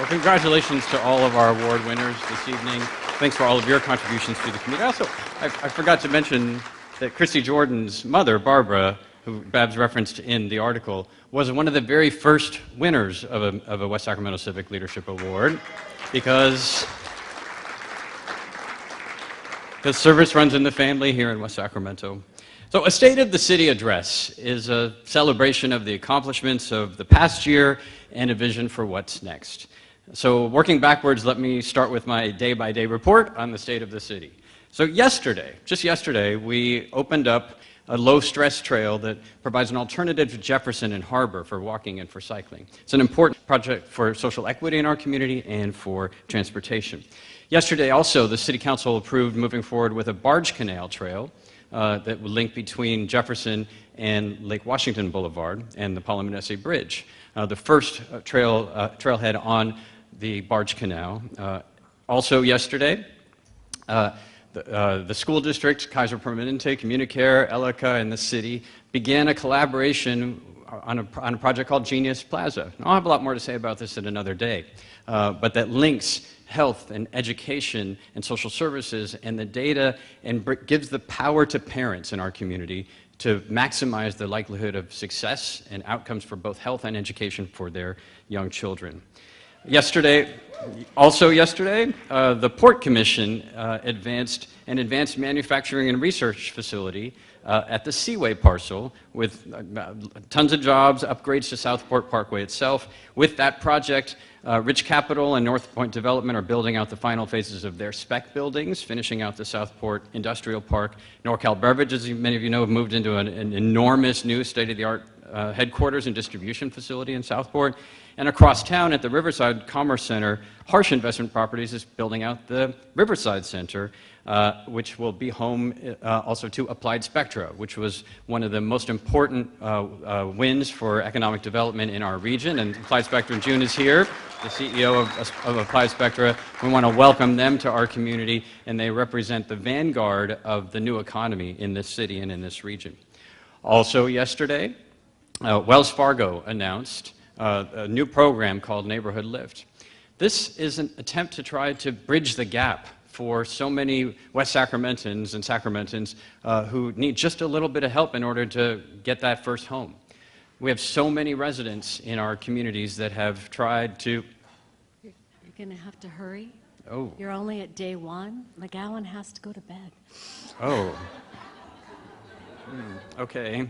Well, congratulations to all of our award winners this evening. Thanks for all of your contributions to the community. Also, I forgot to mention that Christy Jourdan's mother, Barbara, who Babs referenced in the article, was one of the very first winners of a West Sacramento Civic Leadership Award because service runs in the family here in West Sacramento. So a State of the City address is a celebration of the accomplishments of the past year and a vision for what's next. So working backwards, let me start with my day-by-day report on the state of the city. So yesterday, just yesterday, we opened up a low-stress trail that provides an alternative to Jefferson and Harbor for walking and for cycling. It's an important project for social equity in our community and for transportation. Yesterday also, the City Council approved moving forward with a barge canal trail that would link between Jefferson and Lake Washington Boulevard and the Palomanesi Bridge, the first trailhead on the barge canal. Also yesterday, the school district, Kaiser Permanente, Communicare, Elica, and the city began a collaboration on a project called Genius Plaza. I'll have a lot more to say about this at another day, but that links health and education and social services and the data and gives the power to parents in our community to maximize the likelihood of success and outcomes for both health and education for their young children. Also yesterday, the Port Commission advanced an advanced manufacturing and research facility at the Seaway parcel with tons of jobs, upgrades to Southport Parkway itself. With that project, Rich Capital and North Point Development are building out the final phases of their spec buildings, finishing out the Southport Industrial Park. NorCal Beverage, as many of you know, have moved into an enormous new state-of-the-art headquarters and distribution facility in Southport. And across town at the Riverside Commerce Center, Harsh Investment Properties is building out the Riverside Center, which will be home also to Applied Spectra, which was one of the most important wins for economic development in our region. And Applied Spectra, June is here, the CEO of Applied Spectra. We want to welcome them to our community, and they represent the vanguard of the new economy in this city and in this region. Also yesterday, Wells Fargo announced a new program called Neighborhood Lift. This is an attempt to try to bridge the gap for so many West Sacramentans and Sacramentans who need just a little bit of help in order to get that first home. We have so many residents in our communities that have tried to... You're going to have to hurry. Oh. You're only at day one. McGowan has to go to bed. Oh. Okay.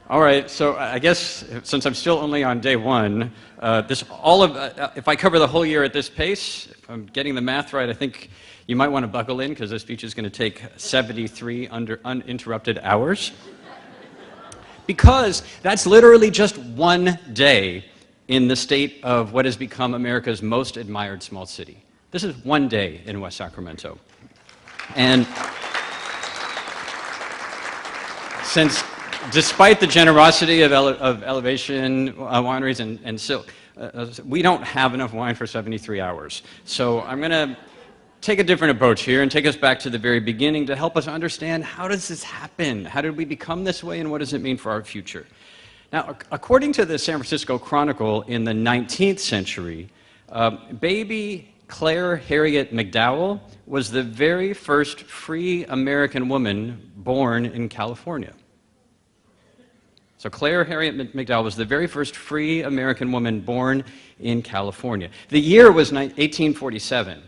All right, so I guess since I'm still only on day one, if I cover the whole year at this pace, if I'm getting the math right, I think you might want to buckle in because this speech is going to take 73 uninterrupted hours. Because that's literally just one day in the state of what has become America's most admired small city. This is one day in West Sacramento. And since despite the generosity of Elevation Wineries and Silk, we don't have enough wine for 73 hours. So I'm going to take a different approach here and take us back to the very beginning to help us understand how does this happen? How did we become this way, and what does it mean for our future? Now, according to the San Francisco Chronicle in the 19th century, baby Claire Harriet McDowell was the very first free American woman born in California. So Claire Harriet McDowell was the very first free American woman born in California. The year was 1847.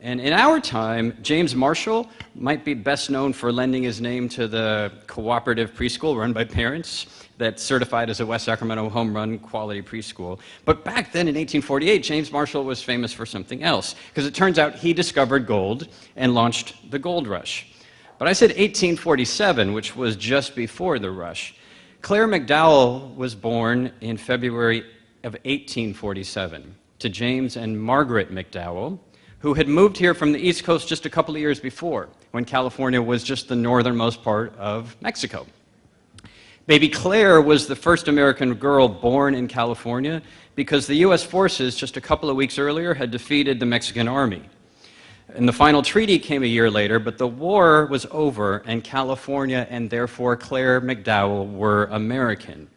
And in our time, James Marshall might be best known for lending his name to the cooperative preschool run by parents that's certified as a West Sacramento home run quality preschool. But back then in 1848, James Marshall was famous for something else, because it turns out he discovered gold and launched the gold rush. But I said 1847, which was just before the rush. Claire McDowell was born in February of 1847 to James and Margaret McDowell, who had moved here from the East Coast just a couple of years before, when California was just the northernmost part of Mexico. Baby Claire was the first American girl born in California because the U.S. forces just a couple of weeks earlier had defeated the Mexican army. And the final treaty came a year later, but the war was over, and California and therefore Claire McDowell were American.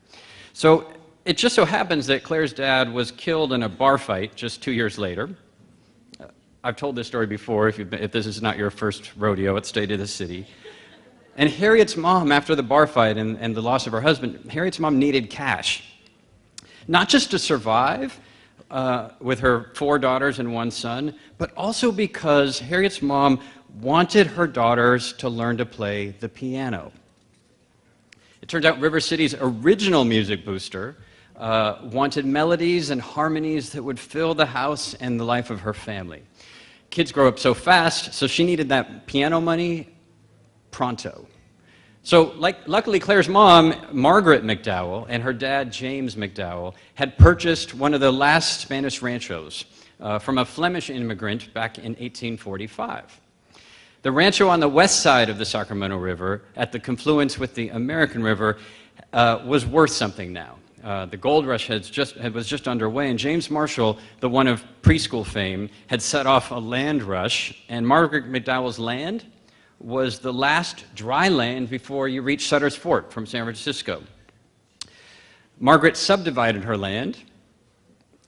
So it just so happens that Claire's dad was killed in a bar fight just 2 years later. I've told this story before, if this is not your first rodeo at State of the City. And Harriet's mom, after the bar fight and the loss of her husband, Harriet's mom needed cash. Not just to survive with her 4 daughters and 1 son, but also because Harriet's mom wanted her daughters to learn to play the piano. It turns out River City's original music booster wanted melodies and harmonies that would fill the house and the life of her family. Kids grow up so fast, so she needed that piano money pronto. So, luckily, Claire's mom, Margaret McDowell, and her dad, James McDowell, had purchased one of the last Spanish ranchos from a Flemish immigrant back in 1845. The rancho on the west side of the Sacramento River, at the confluence with the American River, was worth something now. The gold rush was just underway, and James Marshall, the one of preschool fame, had set off a land rush, and Margaret McDowell's land was the last dry land before you reach Sutter's Fort from San Francisco. Margaret subdivided her land,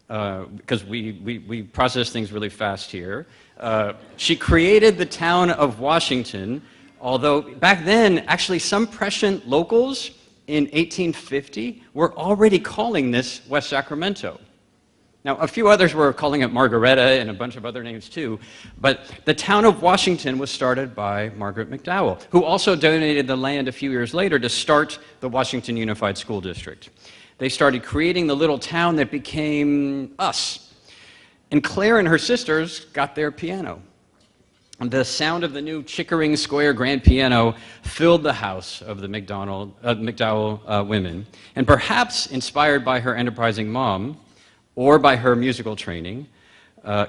because we process things really fast here. She created the town of Washington, although back then, actually some prescient locals in 1850 were already calling this West Sacramento. Now, a few others were calling it Margaretta and a bunch of other names too, but the town of Washington was started by Margaret McDowell, who also donated the land a few years later to start the Washington Unified School District. They started creating the little town that became us. And Claire and her sisters got their piano. The sound of the new Chickering Square grand piano filled the house of the McDowell women, and perhaps inspired by her enterprising mom, or by her musical training,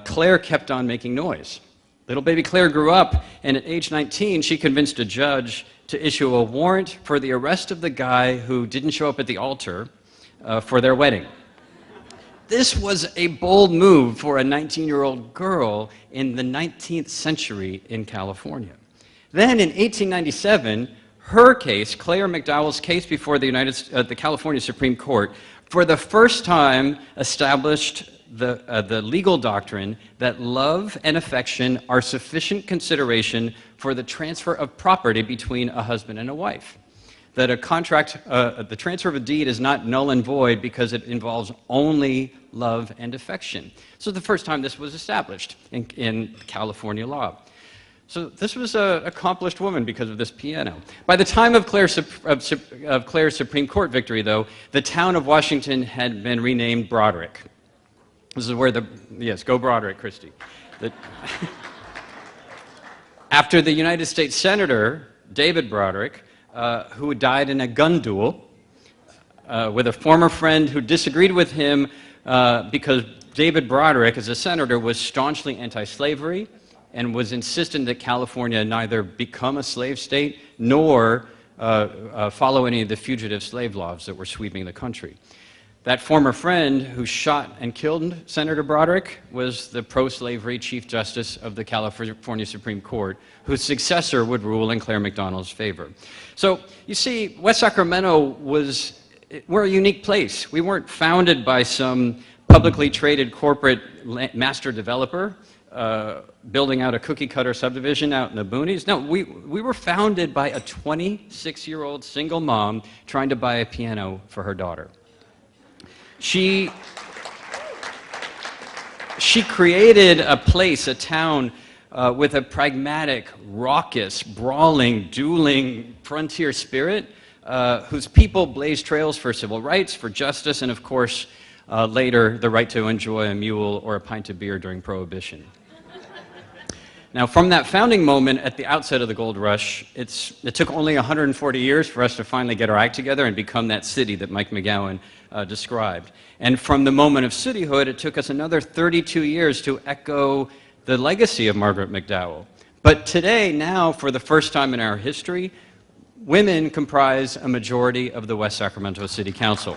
Claire kept on making noise. Little baby Claire grew up, and at age 19, she convinced a judge to issue a warrant for the arrest of the guy who didn't show up at the altar for their wedding. This was a bold move for a 19-year-old girl in the 19th century in California. Then in 1897, her case, Claire McDowell's case before the California Supreme Court, for the first time established the legal doctrine that love and affection are sufficient consideration for the transfer of property between a husband and a wife. That a contract, the transfer of a deed is not null and void because it involves only love and affection. So the first time this was established in California law. So this was an accomplished woman because of this piano. By the time of Claire's Supreme Court victory, though, the town of Washington had been renamed Broderick. This is where yes, go Broderick, Christy. After the United States Senator, David Broderick, who died in a gun duel with a former friend who disagreed with him because David Broderick, as a senator, was staunchly anti-slavery and was insistent that California neither become a slave state nor follow any of the fugitive slave laws that were sweeping the country. That former friend who shot and killed Senator Broderick was the pro-slavery Chief Justice of the California Supreme Court, whose successor would rule in Claire McDowell's favor. So, you see, West Sacramento we're a unique place. We weren't founded by some publicly traded corporate master developer building out a cookie-cutter subdivision out in the boonies. No, we were founded by a 26-year-old single mom trying to buy a piano for her daughter. She created a place, a town, with a pragmatic, raucous, brawling, dueling frontier spirit, whose people blazed trails for civil rights, for justice, and of course, later, the right to enjoy a mule or a pint of beer during Prohibition. Now, from that founding moment at the outset of the gold rush, it took only 140 years for us to finally get our act together and become that city that Mike McGowan described. And from the moment of cityhood, it took us another 32 years to echo the legacy of Margaret McDowell. But today, now, for the first time in our history, women comprise a majority of the West Sacramento City Council.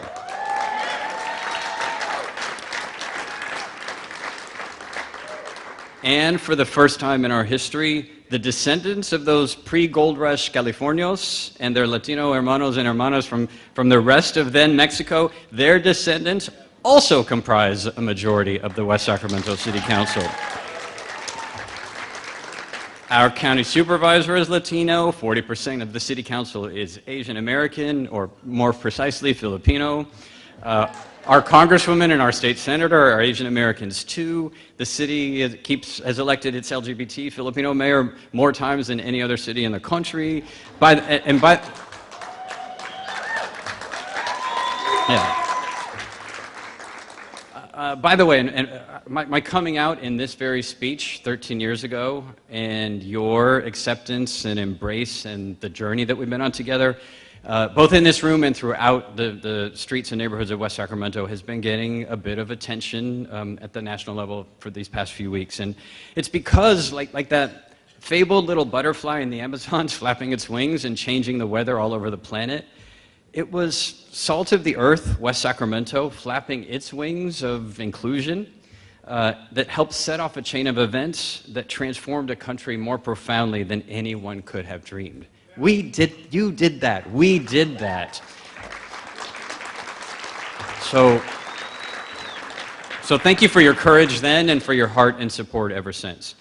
And for the first time in our history, The descendants of those pre-gold rush Californios and their Latino hermanos and hermanas from the rest of then Mexico, their descendants also comprise a majority of the West Sacramento City Council. Our county supervisor is Latino, 40% of the city council is Asian American, or more precisely, Filipino. Our congresswoman and our state senator are Asian Americans too. The city has elected its LGBT Filipino mayor more times than any other city in the country. By the way, my coming out in this very speech 13 years ago, and your acceptance and embrace and the journey that we've been on together, both in this room and throughout the streets and neighborhoods of West Sacramento, has been getting a bit of attention at the national level for these past few weeks. And it's because, like that fabled little butterfly in the Amazons flapping its wings and changing the weather all over the planet, it was salt of the earth, West Sacramento, flapping its wings of inclusion that helped set off a chain of events that transformed a country more profoundly than anyone could have dreamed. You did that. We did that. So thank you for your courage then and for your heart and support ever since.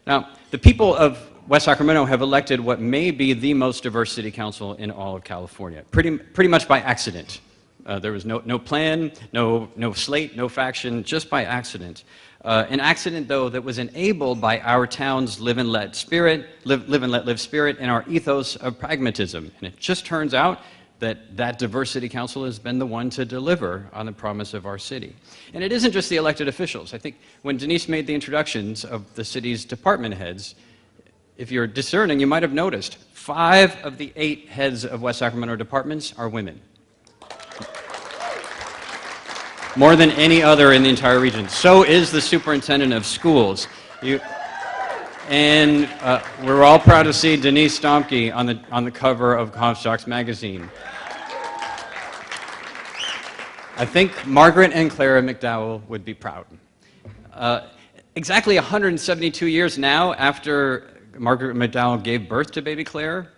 Now, the people of West Sacramento have elected what may be the most diverse city council in all of California, pretty much by accident. There was no plan, no slate, no faction, just by accident. An accident, though, that was enabled by our town's live and let live spirit, and our ethos of pragmatism. And it just turns out that diverse city council has been the one to deliver on the promise of our city. And it isn't just the elected officials. I think when Denise made the introductions of the city's department heads, if you're discerning, you might have noticed 5 of the 8 heads of West Sacramento departments are women. More than any other in the entire region. So is the superintendent of schools. And we're all proud to see Denise Stomke on the cover of Comstocks magazine. I think Margaret and Clara McDowell would be proud. Exactly 172 years now after Margaret McDowell gave birth to baby Claire,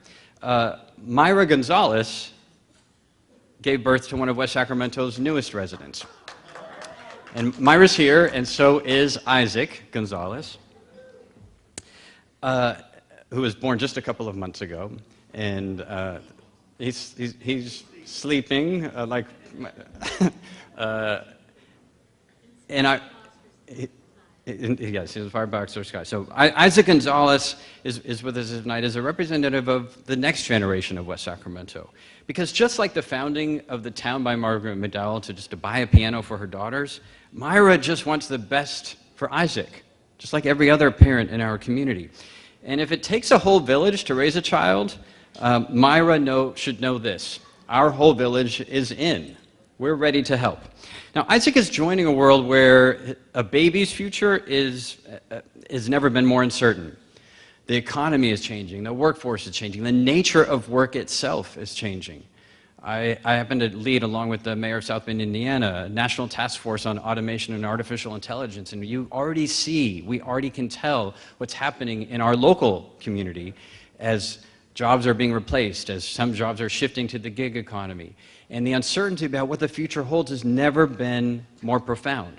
Myra Gonzalez gave birth to one of West Sacramento's newest residents. And Myra's here, and so is Isaac Gonzalez, who was born just a couple of months ago. And he's sleeping, yes, he's a firebox or sky. So Isaac Gonzalez is with us tonight as a representative of the next generation of West Sacramento. Because just like the founding of the town by Margaret McDowell to buy a piano for her daughters, Myra just wants the best for Isaac, just like every other parent in our community. And if it takes a whole village to raise a child, Myra should know this. Our whole village is in. We're ready to help. Now, Isaac is joining a world where a baby's future has never been more uncertain. The economy is changing, the workforce is changing, the nature of work itself is changing. I happen to lead, along with the mayor of South Bend, Indiana, a national task force on automation and artificial intelligence, and we already can tell what's happening in our local community as jobs are being replaced, as some jobs are shifting to the gig economy. And the uncertainty about what the future holds has never been more profound.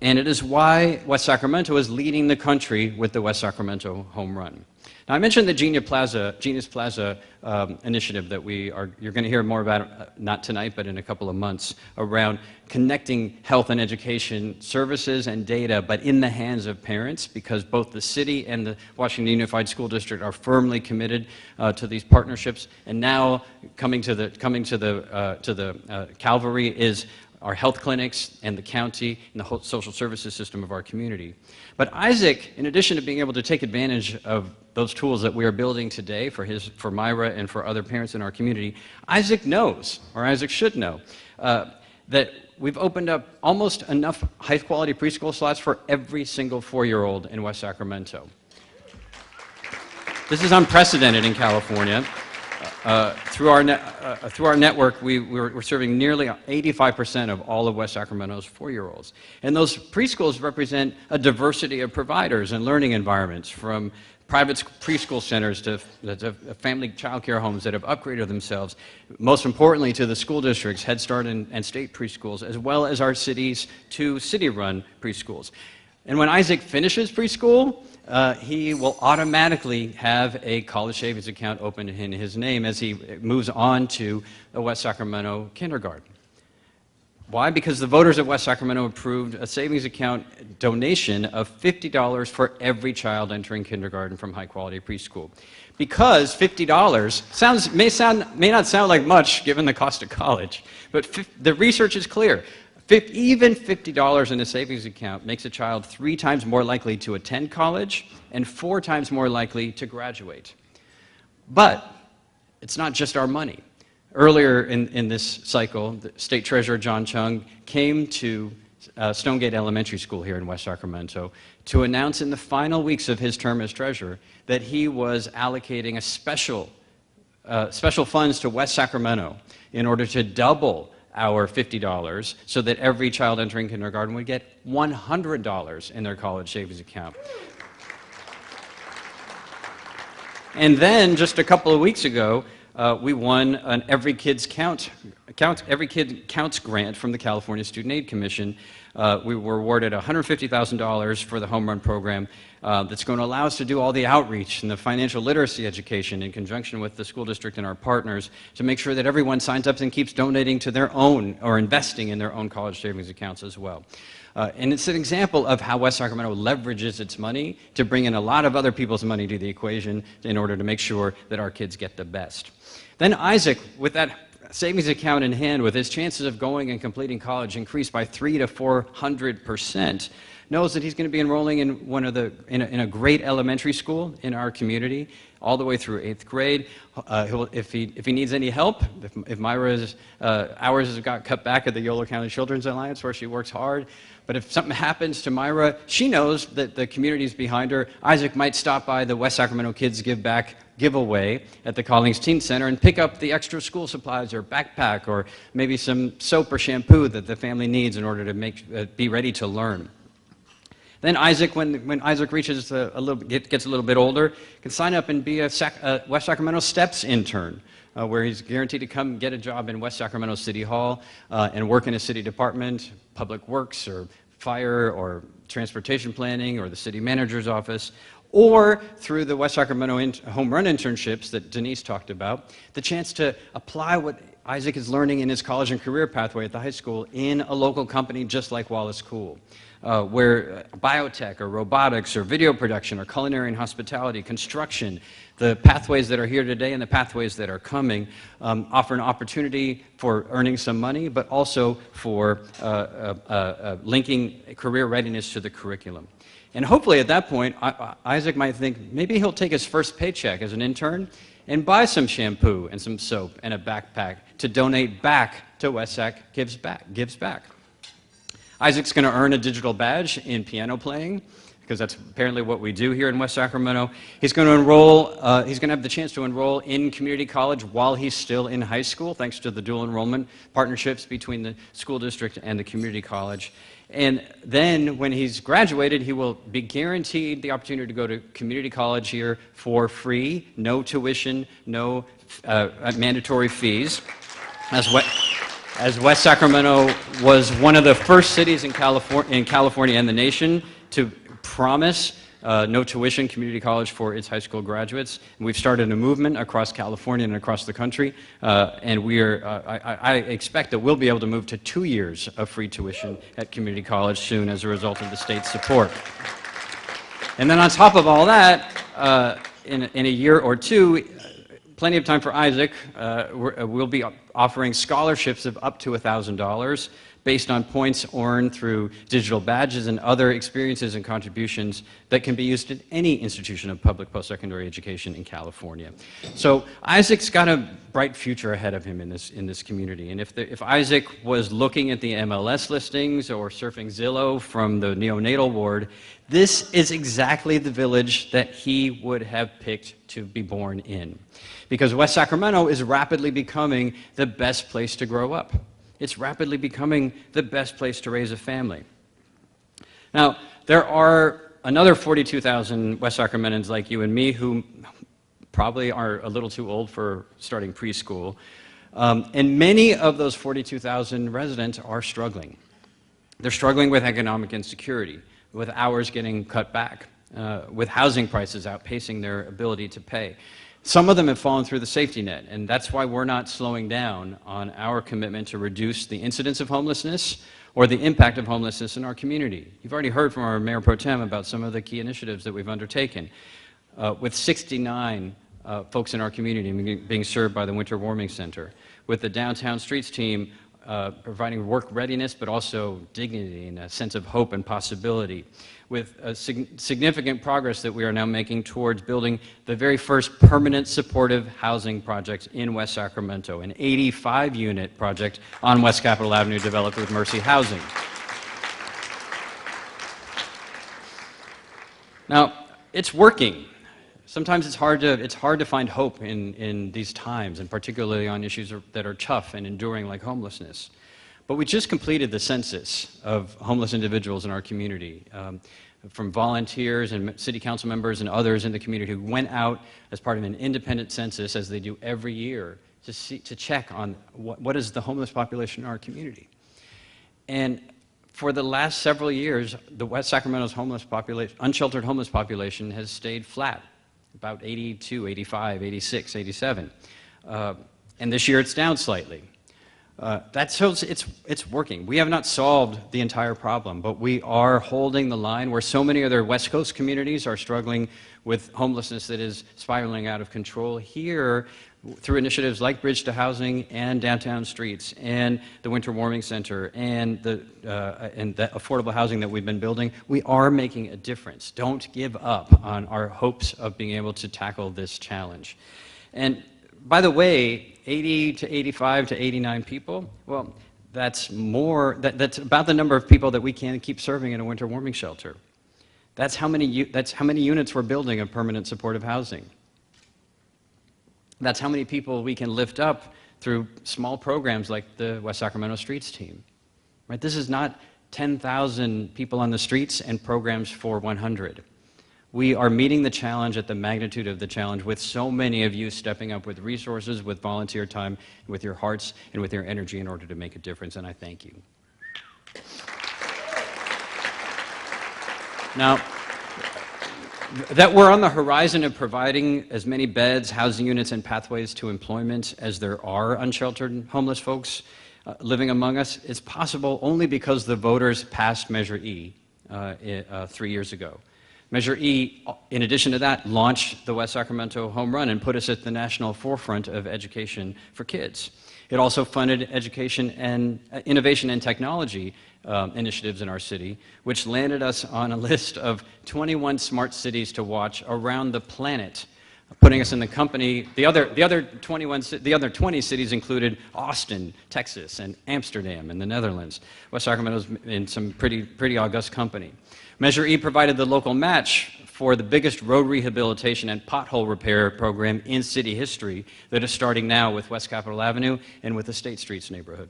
And it is why West Sacramento is leading the country with the West Sacramento Home Run. Now, I mentioned the Genius Plaza initiative that you're going to hear more about, not tonight, but in a couple of months, around connecting health and education services and data, but in the hands of parents, because both the city and the Washington Unified School District are firmly committed to these partnerships. And now coming to the Calvary is our health clinics and the county and the whole social services system of our community. But Isaac, in addition to being able to take advantage of those tools that we are building today for Myra and for other parents in our community, Isaac knows, or Isaac should know, that we've opened up almost enough high-quality preschool slots for every single 4-year-old in West Sacramento. This is unprecedented in California. Through our network, we're serving nearly 85% of all of West Sacramento's 4-year-olds. And those preschools represent a diversity of providers and learning environments, from private preschool centers, to family child care homes that have upgraded themselves, most importantly to the school districts, Head Start and state preschools, as well as our cities to city-run preschools. And when Isaac finishes preschool, he will automatically have a college savings account open in his name as he moves on to a West Sacramento kindergarten. Why? Because the voters of West Sacramento approved a savings account donation of $50 for every child entering kindergarten from high-quality preschool. Because $50 may not sound like much given the cost of college, but the research is clear. Even $50 in a savings account makes a child 3 times more likely to attend college and 4 times more likely to graduate. But it's not just our money. Earlier in this cycle, the State Treasurer John Chung came to Stonegate Elementary School here in West Sacramento to announce in the final weeks of his term as treasurer that he was allocating special funds to West Sacramento in order to double our $50 so that every child entering kindergarten would get $100 in their college savings account. And then just a couple of weeks ago, we won an Every Kid Counts grant from the California Student Aid Commission. We were awarded $150,000 for the home run program that's going to allow us to do all the outreach and the financial literacy education in conjunction with the school district and our partners to make sure that everyone signs up and keeps donating to their own or investing in their own college savings accounts as well. And it's an example of how West Sacramento leverages its money to bring in a lot of other people's money to the equation in order to make sure that our kids get the best. Then Isaac, with that savings account in hand, with his chances of going and completing college increased by 300 to 400%, knows that he's going to be enrolling in in a great elementary school in our community, all the way through 8th grade. If he needs any help, if Myra's hours got cut back at the Yolo County Children's Alliance, where she works hard, but if something happens to Myra, she knows that the community's behind her. Isaac might stop by the West Sacramento Kids Give Back giveaway at the Collings Teen Center and pick up the extra school supplies or backpack or maybe some soap or shampoo that the family needs in order to be ready to learn. Then Isaac, when Isaac reaches gets a little bit older, can sign up and be a West Sacramento STEPS intern, where he's guaranteed to come get a job in West Sacramento City Hall and work in a city department, public works or fire or transportation planning or the city manager's office, or through the West Sacramento home run internships that Denise talked about, the chance to apply what Isaac is learning in his college and career pathway at the high school in a local company just like Wallace Cool, where biotech or robotics or video production or culinary and hospitality, construction, the pathways that are here today and the pathways that are coming offer an opportunity for earning some money, but also for linking career readiness to the curriculum. And hopefully at that point, Isaac might think maybe he'll take his first paycheck as an intern and buy some shampoo and some soap and a backpack to donate back to West Sac Gives Back. Isaac's going to earn a digital badge in piano playing, because that's apparently what we do here in West Sacramento. He's going to enroll, he's going to have the chance to enroll in community college while he's still in high school, thanks to the dual enrollment partnerships between the school district and the community college. And then when he's graduated, he will be guaranteed the opportunity to go to community college here for free, no tuition, no mandatory fees. As West Sacramento was one of the first cities in California and the nation to promise no tuition community college for its high school graduates. And we've started a movement across California and across the country, and I expect that we'll be able to move to 2 years of free tuition at community college soon as a result of the state's support. And then on top of all that, in a year or two, plenty of time for Isaac, we'll be offering scholarships of up to $1,000 based on points earned through digital badges and other experiences and contributions that can be used at any institution of public post-secondary education in California. So Isaac's got a bright future ahead of him in this community. And if Isaac was looking at the MLS listings or surfing Zillow from the neonatal ward, this is exactly the village that he would have picked to be born in. Because West Sacramento is rapidly becoming the best place to grow up. It's rapidly becoming the best place to raise a family. Now, there are another 42,000 West Sacramentans like you and me who probably are a little too old for starting preschool. And many of those 42,000 residents are struggling. They're struggling with economic insecurity, with hours getting cut back, with housing prices outpacing their ability to pay. Some of them have fallen through the safety net, and that's why we're not slowing down on our commitment to reduce the incidence of homelessness or the impact of homelessness in our community. You've already heard from our Mayor Pro Tem about some of the key initiatives that we've undertaken. With 69 folks in our community being served by the Winter Warming Center, with the Downtown Streets team providing work readiness, but also dignity and a sense of hope and possibility, with significant progress that we are now making towards building the very first permanent supportive housing project in West Sacramento, an 85-unit project on West Capitol Avenue developed with Mercy Housing. Now, it's working. Sometimes it's hard to find hope in these times, and particularly on issues that are tough and enduring like homelessness. But we just completed the census of homeless individuals in our community, from volunteers and city council members and others in the community who went out as part of an independent census, as they do every year, to check on what is the homeless population in our community. And for the last several years, the West Sacramento's homeless population, unsheltered homeless population, has stayed flat, about 82, 85, 86, 87. And this year it's down slightly. That shows it's working. We have not solved the entire problem, but we are holding the line where so many other West Coast communities are struggling with homelessness that is spiraling out of control. Here, through initiatives like Bridge to Housing and Downtown Streets and the Winter Warming Center and the affordable housing that we've been building, we are making a difference. Don't give up on our hopes of being able to tackle this challenge. And by the way, 80 to 85 to 89 people, well, that's about the number of people that we can keep serving in a winter warming shelter. That's how many units we're building of permanent supportive housing. That's how many people we can lift up through small programs like the West Sacramento Streets team. Right? This is not 10,000 people on the streets and programs for 100. We are meeting the challenge at the magnitude of the challenge with so many of you stepping up with resources, with volunteer time, with your hearts, and with your energy in order to make a difference, and I thank you. Now, that we're on the horizon of providing as many beds, housing units, and pathways to employment as there are unsheltered homeless folks living among us is possible only because the voters passed Measure E 3 years ago. Measure E, in addition to that, launched the West Sacramento Home Run and put us at the national forefront of education for kids. It also funded education and innovation and technology initiatives in our city, which landed us on a list of 21 smart cities to watch around the planet, putting us in the company. The other 20 cities included Austin, Texas, and Amsterdam in the Netherlands. West Sacramento's in some pretty august company. Measure E provided the local match for the biggest road rehabilitation and pothole repair program in city history that is starting now with West Capitol Avenue and with the State Streets neighborhood.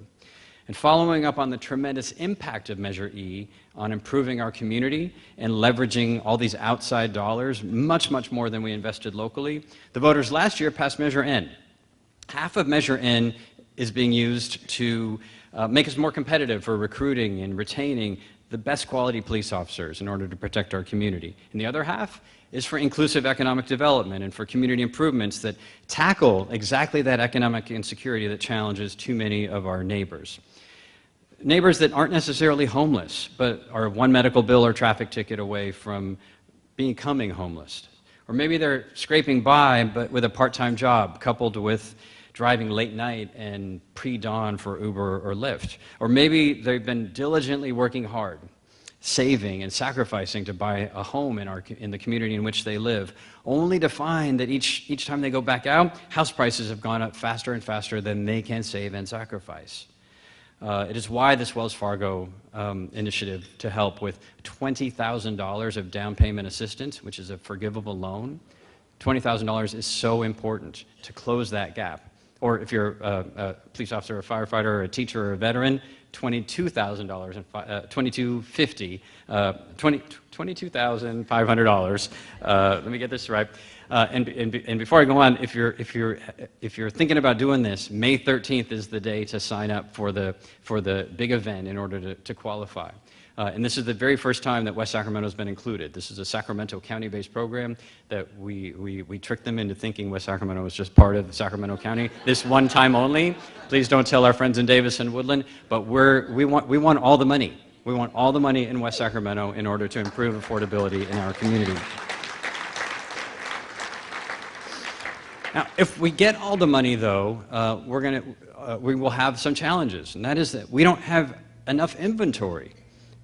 And following up on the tremendous impact of Measure E on improving our community and leveraging all these outside dollars, much, much more than we invested locally, the voters last year passed Measure N. Half of Measure N is being used to make us more competitive for recruiting and retaining the best quality police officers in order to protect our community. And the other half is for inclusive economic development and for community improvements that tackle exactly that economic insecurity that challenges too many of our neighbors. Neighbors that aren't necessarily homeless, but are one medical bill or traffic ticket away from becoming homeless. Or maybe they're scraping by, but with a part-time job coupled with driving late night and pre-dawn for Uber or Lyft. Or maybe they've been diligently working hard, saving and sacrificing to buy a home in the community in which they live, only to find that each time they go back out, house prices have gone up faster and faster than they can save and sacrifice. It is why this Wells Fargo initiative to help with $20,000 of down payment assistance, which is a forgivable loan, $20,000 is so important to close that gap. Or if you're a police officer, a firefighter, or a teacher, or a veteran, $22,000 and $22,500. Let me get this right. And before I go on, if you're thinking about doing this, May 13th is the day to sign up for the big event in order to qualify. And this is the very first time that West Sacramento has been included. This is a Sacramento County-based program that we tricked them into thinking West Sacramento was just part of Sacramento County. This one time only. Please don't tell our friends in Davis and Woodland, but we want all the money. We want all the money in West Sacramento in order to improve affordability in our community. Now, if we get all the money, though, we will have some challenges, and that is that we don't have enough inventory.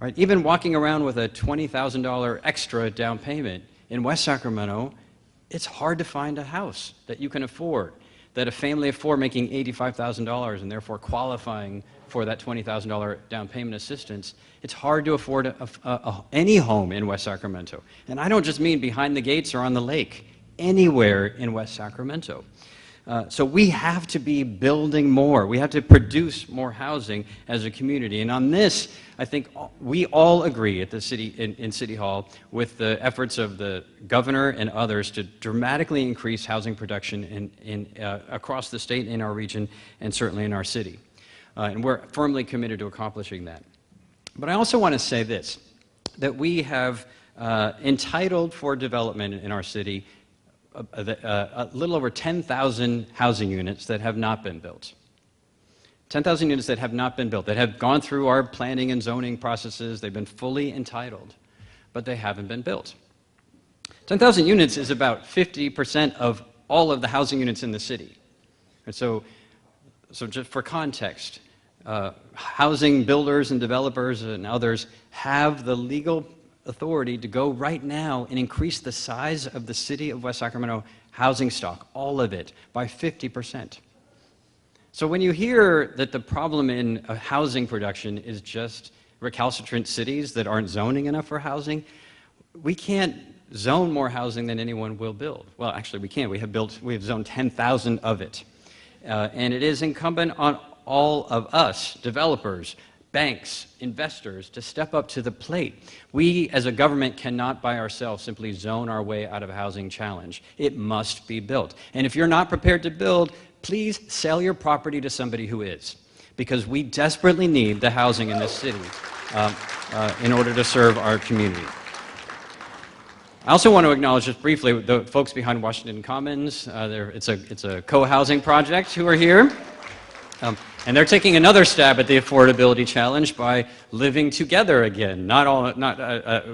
Right? Even walking around with a $20,000 extra down payment in West Sacramento, it's hard to find a house that you can afford, that a family of four making $85,000 and therefore qualifying for that $20,000 down payment assistance, it's hard to afford any home in West Sacramento. And I don't just mean behind the gates or on the lake, anywhere in West Sacramento. So we have to be building more. We have to produce more housing as a community. And on this, I think we all agree at the city, in City Hall with the efforts of the governor and others to dramatically increase housing production across the state, in our region, and certainly in our city. And we're firmly committed to accomplishing that. But I also want to say this, that we have entitled for development in our city a little over 10,000 housing units that have not been built. 10,000 units that have not been built, that have gone through our planning and zoning processes, they've been fully entitled, but they haven't been built. 10,000 units is about 50% of all of the housing units in the city. And so just for context, housing builders and developers and others have the legal authority to go right now and increase the size of the city of West Sacramento housing stock, all of it, by 50%. So when you hear that the problem in housing production is just recalcitrant cities that aren't zoning enough for housing, we can't zone more housing than anyone will build. Well, actually we can. We have zoned 10,000 of it. And it is incumbent on all of us, developers, banks, investors, to step up to the plate. We, as a government, cannot by ourselves simply zone our way out of a housing challenge. It must be built. And if you're not prepared to build, please sell your property to somebody who is, because we desperately need the housing in this city in order to serve our community. I also want to acknowledge just briefly the folks behind Washington Commons. It's a co-housing project who are here. And they're taking another stab at the affordability challenge by living together again,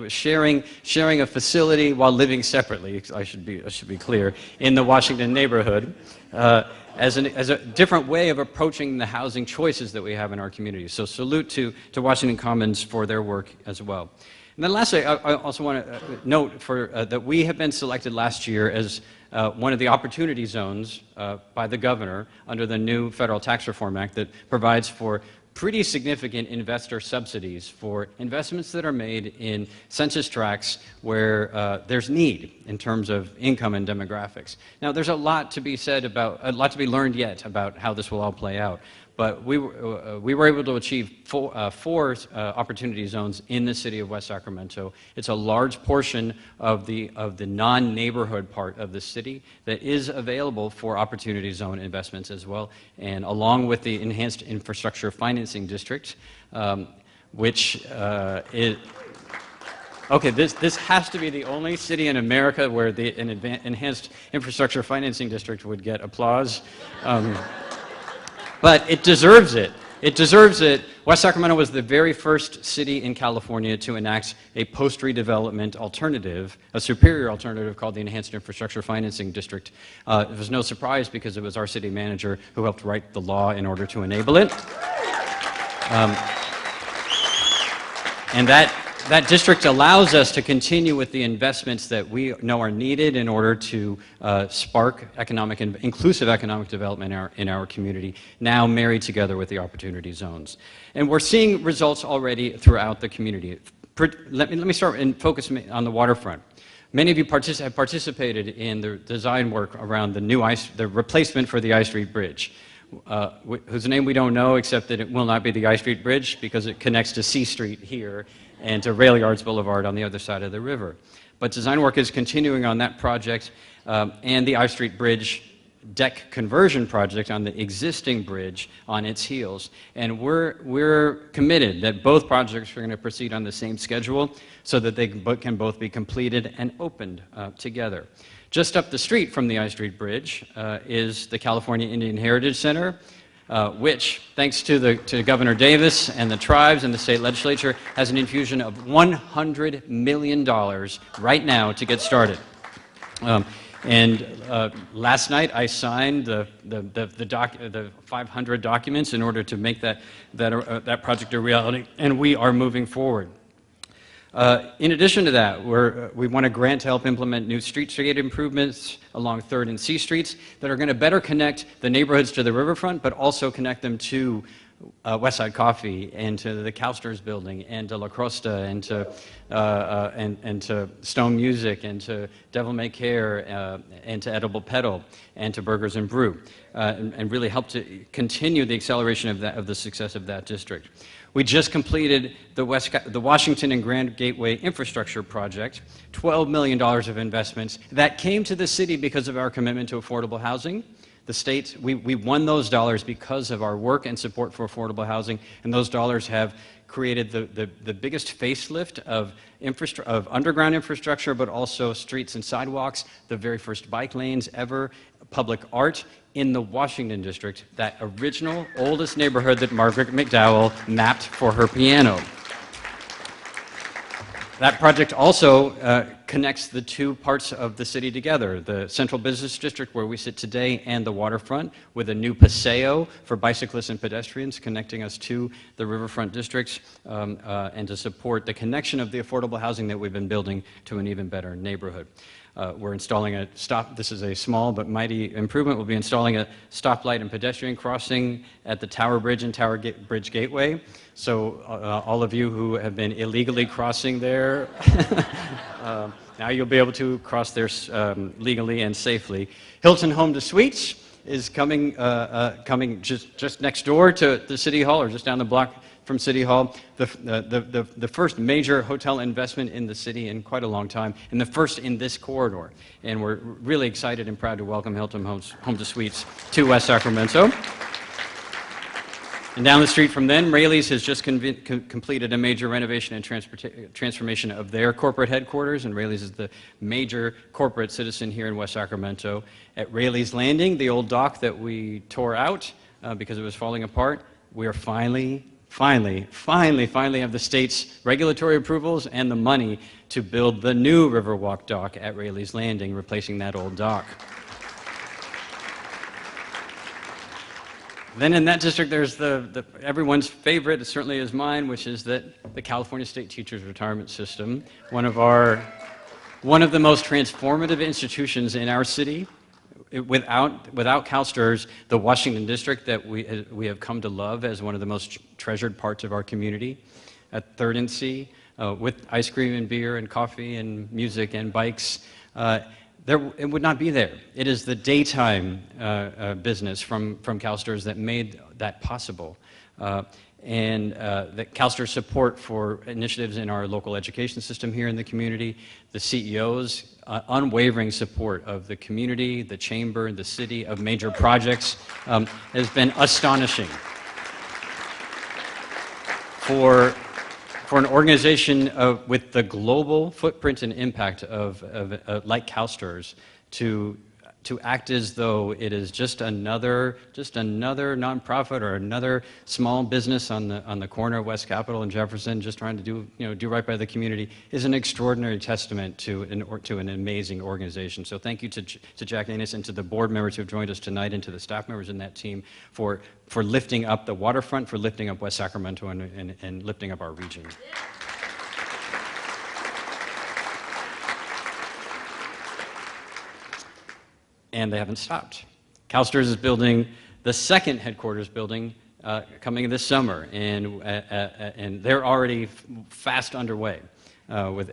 sharing a facility while living separately. I should be clear, in the Washington neighborhood, as a different way of approaching the housing choices that we have in our community. So salute to Washington Commons for their work as well. And then lastly, I also want to note that we have been selected last year as one of the opportunity zones by the governor under the new Federal Tax Reform Act that provides for pretty significant investor subsidies for investments that are made in census tracts where there's need in terms of income and demographics. Now, there's a lot to be learned yet about how this will all play out. But we were able to achieve four opportunity zones in the city of West Sacramento. It's a large portion of the non-neighborhood part of the city that is available for opportunity zone investments as well. And along with the Enhanced Infrastructure Financing District, which is... Okay, this has to be the only city in America where an Enhanced Infrastructure Financing District would get applause. But it deserves it. It deserves it. West Sacramento was the very first city in California to enact a post-redevelopment alternative, a superior alternative called the Enhanced Infrastructure Financing District. It was no surprise because it was our city manager who helped write the law in order to enable it. And that district allows us to continue with the investments that we know are needed in order to spark economic and inclusive economic development in our community, now married together with the opportunity zones. And we're seeing results already throughout the community. Let me start and focus on the waterfront. Many of you have participated in the design work around the replacement for the I Street Bridge. whose name we don't know, except that it will not be the I Street Bridge because it connects to C Street here and to Rail Yards Boulevard on the other side of the river. But design work is continuing on that project and the I Street Bridge deck conversion project on the existing bridge on its heels. And we're committed that both projects are going to proceed on the same schedule so that they can both be completed and opened together. Just up the street from the I Street Bridge is the California Indian Heritage Center, which, thanks to Governor Davis and the tribes and the state legislature, has an infusion of $100 million right now to get started. Last night I signed the 500 documents in order to make that project a reality, and we are moving forward. In addition to that, we won a grant to help implement new streetscape improvements along 3rd and C Streets that are going to better connect the neighborhoods to the riverfront, but also connect them to Westside Coffee and to the Calsters building and to La Crosta and to Stone Music and to Devil May Care and to Edible Pedal and to Burgers and Brew and really help to continue the acceleration of the success of that district. We just completed the Washington and Grand Gateway infrastructure project, $12 million of investments that came to the city because of our commitment to affordable housing. The state, we won those dollars because of our work and support for affordable housing, and those dollars have created the biggest facelift of underground infrastructure, but also streets and sidewalks, the very first bike lanes ever, public art in the Washington district, that original oldest neighborhood that Margaret McDowell mapped for her piano. That project also connects the two parts of the city together, the central business district where we sit today and the waterfront, with a new paseo for bicyclists and pedestrians connecting us to the riverfront districts and to support the connection of the affordable housing that we've been building to an even better neighborhood. We're installing this is a small but mighty improvement. We'll be installing a stoplight and pedestrian crossing at the Tower Bridge and Tower Bridge Gateway. So all of you who have been illegally crossing there, now you'll be able to cross there legally and safely. Hilton Home to Suites is coming just next door to the City Hall, or just down the block from City Hall, the first major hotel investment in the city in quite a long time, and the first in this corridor. And we're really excited and proud to welcome Hilton Home to Suites to West Sacramento. And down the street from them, Raley's has just completed a major renovation and transformation of their corporate headquarters, and Raley's is the major corporate citizen here in West Sacramento. At Raley's Landing, the old dock that we tore out because it was falling apart, we are finally have the state's regulatory approvals and the money to build the new Riverwalk dock at Raley's Landing, replacing that old dock. Then in that district, there's everyone's favorite, it certainly is mine, which is the California State Teachers Retirement System, one of the most transformative institutions in our city. Without CalSTRS, the Washington district that we have come to love as one of the most treasured parts of our community, at 3rd and C, with ice cream and beer and coffee and music and bikes, it would not be there. It is the daytime business from CalSTRS that made that possible. And the CalSTRS support for initiatives in our local education system here in the community, the CEO's unwavering support of the community, the chamber, the city, of major projects has been astonishing. For an organization with the global footprint and impact like CalSTRS to act as though it is just another nonprofit or another small business on the corner of West Capitol and Jefferson, just trying to do right by the community, is an extraordinary testament to an amazing organization. So thank you to Jack Anus and to the board members who have joined us tonight, and to the staff members in that team for lifting up the waterfront, for lifting up West Sacramento, and lifting up our region. And they haven't stopped. CalSTRS is building the second headquarters building coming this summer, and they're already fast underway. with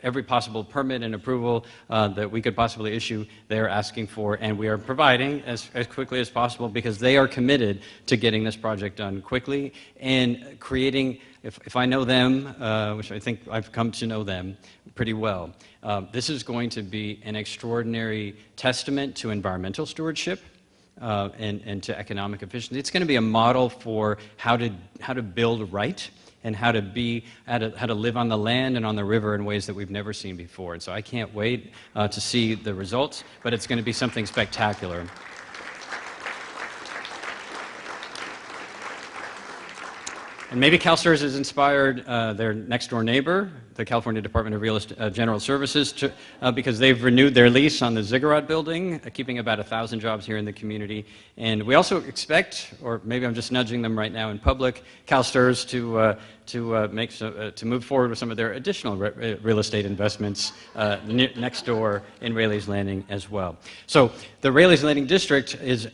every possible permit and approval that we could possibly issue. They're asking for, and we are providing as quickly as possible, because they are committed to getting this project done quickly and creating, if I know them, which I think I've come to know them pretty well, this is going to be an extraordinary testament to environmental stewardship and to economic efficiency. It's going to be a model for how to build right, and how to live on the land and on the river in ways that we've never seen before. And so I can't wait to see the results, but it's going to be something spectacular. And maybe CalSTRS has inspired their next-door neighbor, the California Department of General Services, because they've renewed their lease on the Ziggurat building, keeping about 1,000 jobs here in the community. And we also expect, or maybe I'm just nudging them right now in public, CalSTRS to move forward with some of their additional real estate investments next door in Rayleigh's Landing as well. So the Rayleigh's Landing district is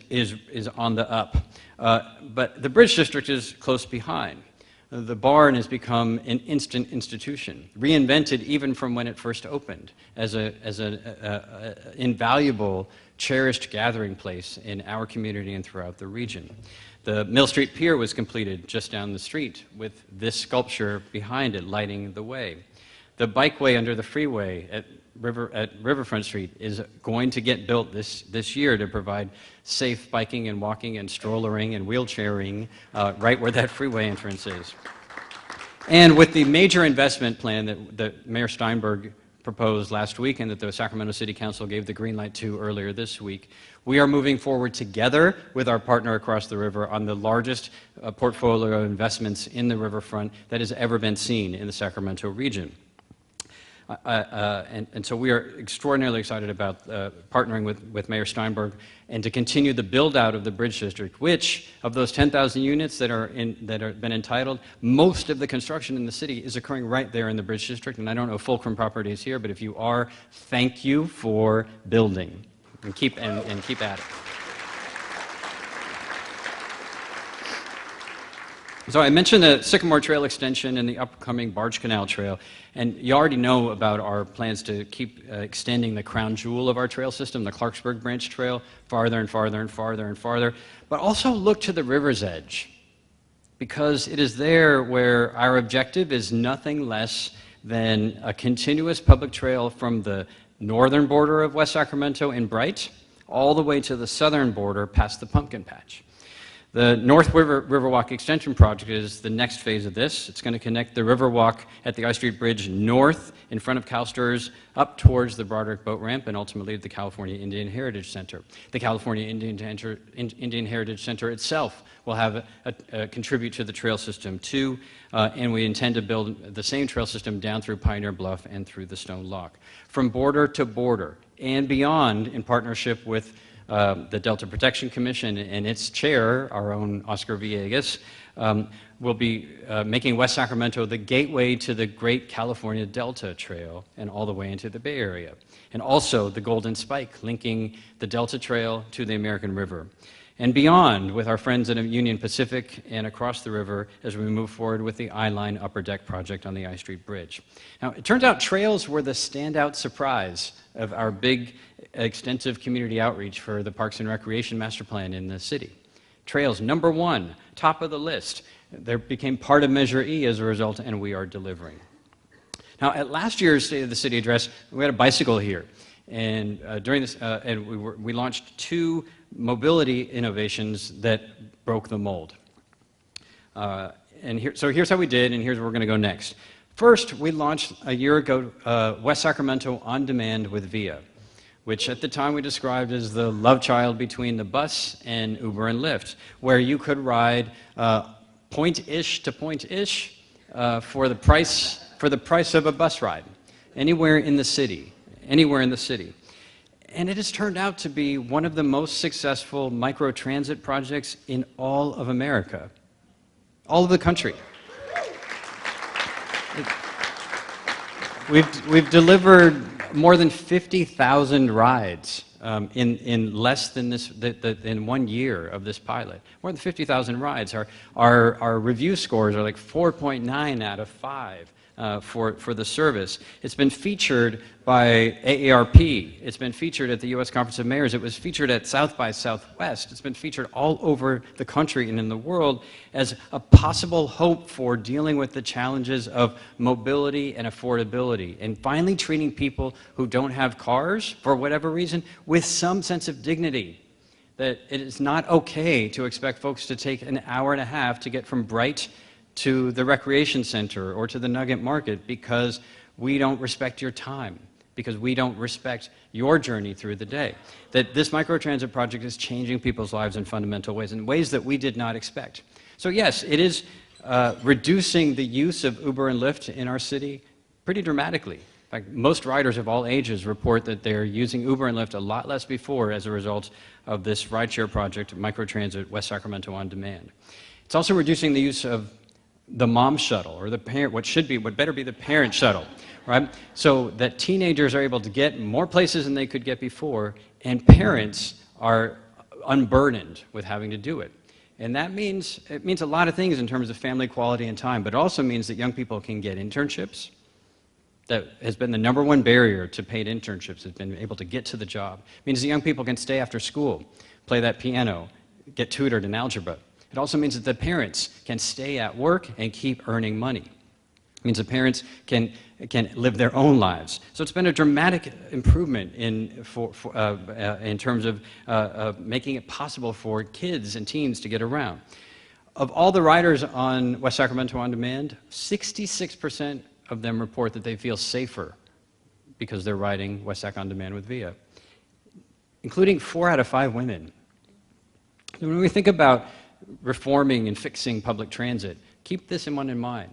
on the up, but the Bridge district is close behind. The barn has become an instant institution, reinvented even from when it first opened as an invaluable, cherished gathering place in our community and throughout the region. The Mill Street Pier was completed just down the street with this sculpture behind it lighting the way. The bikeway under the freeway at Riverfront Street is going to get built this year to provide safe biking and walking and strollering and wheelchairing right where that freeway entrance is. And with the major investment plan that Mayor Steinberg proposed last week and that the Sacramento City Council gave the green light to earlier this week, we are moving forward together with our partner across the river on the largest portfolio of investments in the riverfront that has ever been seen in the Sacramento region. And so we are extraordinarily excited about partnering with Mayor Steinberg and to continue the build-out of the Bridge District, which, of those 10,000 units that are been entitled, most of the construction in the city is occurring right there in the Bridge District. And I don't know if Fulcrum Property is here, but if you are, thank you for building. And keep at it. So I mentioned the Sycamore Trail extension and the upcoming Barge Canal Trail, and you already know about our plans to keep extending the crown jewel of our trail system, the Clarksburg Branch Trail, farther and farther and farther and farther, but also look to the river's edge, because it is there where our objective is nothing less than a continuous public trail from the northern border of West Sacramento in Bright all the way to the southern border past the Pumpkin Patch. The North Riverwalk Extension Project is the next phase of this. It's going to connect the Riverwalk at the I Street Bridge north in front of CalSTRS up towards the Broderick Boat Ramp and ultimately the California Indian Heritage Center. The California Indian Heritage Center itself will have contribute to the trail system too, and we intend to build the same trail system down through Pioneer Bluff and through the Stone Lock. From border to border and beyond, in partnership with the Delta Protection Commission and its chair, our own Oscar Villegas, will be making West Sacramento the gateway to the Great California Delta Trail and all the way into the Bay Area. And also the Golden Spike, linking the Delta Trail to the American River. And beyond, with our friends at Union Pacific and across the river as we move forward with the I-Line Upper Deck project on the I Street Bridge. Now, it turns out trails were the standout surprise of our big, extensive community outreach for the Parks and Recreation Master Plan in the city. Trails, number one, top of the list. They became part of Measure E as a result, and we are delivering. Now, at last year's State of the City address, we had a bicycle here. And during this, we launched two mobility innovations that broke the mold. So here's how we did, and here's where we're going to go next. First, we launched a year ago West Sacramento On Demand with Via, which at the time we described as the love child between the bus and Uber and Lyft, where you could ride point-ish to point-ish for the price of a bus ride, anywhere in the city. And it has turned out to be one of the most successful microtransit projects in all of America, all of the country. We've delivered more than 50,000 rides in less than in 1 year of this pilot. More than 50,000 rides. Our review scores are like 4.9 out of 5. for the service. It's been featured by AARP. It's been featured at the U.S. Conference of Mayors. It was featured at South by Southwest. It's been featured all over the country and in the world as a possible hope for dealing with the challenges of mobility and affordability, and finally treating people who don't have cars, for whatever reason, with some sense of dignity. That it is not okay to expect folks to take an hour and a half to get from Bright to the recreation center or to the Nugget Market because we don't respect your time, because we don't respect your journey through the day. That this microtransit project is changing people's lives in fundamental ways, in ways that we did not expect. So yes, it is reducing the use of Uber and Lyft in our city pretty dramatically. In fact, most riders of all ages report that they're using Uber and Lyft a lot less before as a result of this rideshare project, microtransit West Sacramento on Demand. It's also reducing the use of the mom shuttle, or the parent, what better be the parent shuttle, right? So that teenagers are able to get more places than they could get before, and parents are unburdened with having to do it. And that means, it means a lot of things in terms of family quality and time, but it also means that young people can get internships. That has been the #1 barrier to paid internships, has been able to get to the job. It means that young people can stay after school, play that piano, get tutored in algebra. It also means that the parents can stay at work and keep earning money. It means that parents can live their own lives. So it's been a dramatic improvement in terms of making it possible for kids and teens to get around. Of all the riders on West Sacramento On Demand, 66% of them report that they feel safer because they're riding West Sac On Demand with VIA, including 4 out of 5 women. And when we think about reforming and fixing public transit, keep this in mind,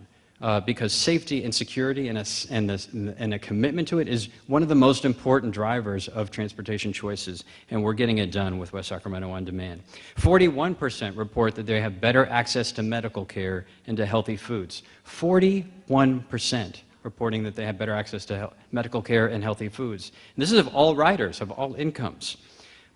because safety and security and a commitment to it is one of the most important drivers of transportation choices, and we're getting it done with West Sacramento On Demand. 41% report that they have better access to medical care and to healthy foods. 41% reporting that they have better access to medical care and healthy foods. And this is of all riders, of all incomes.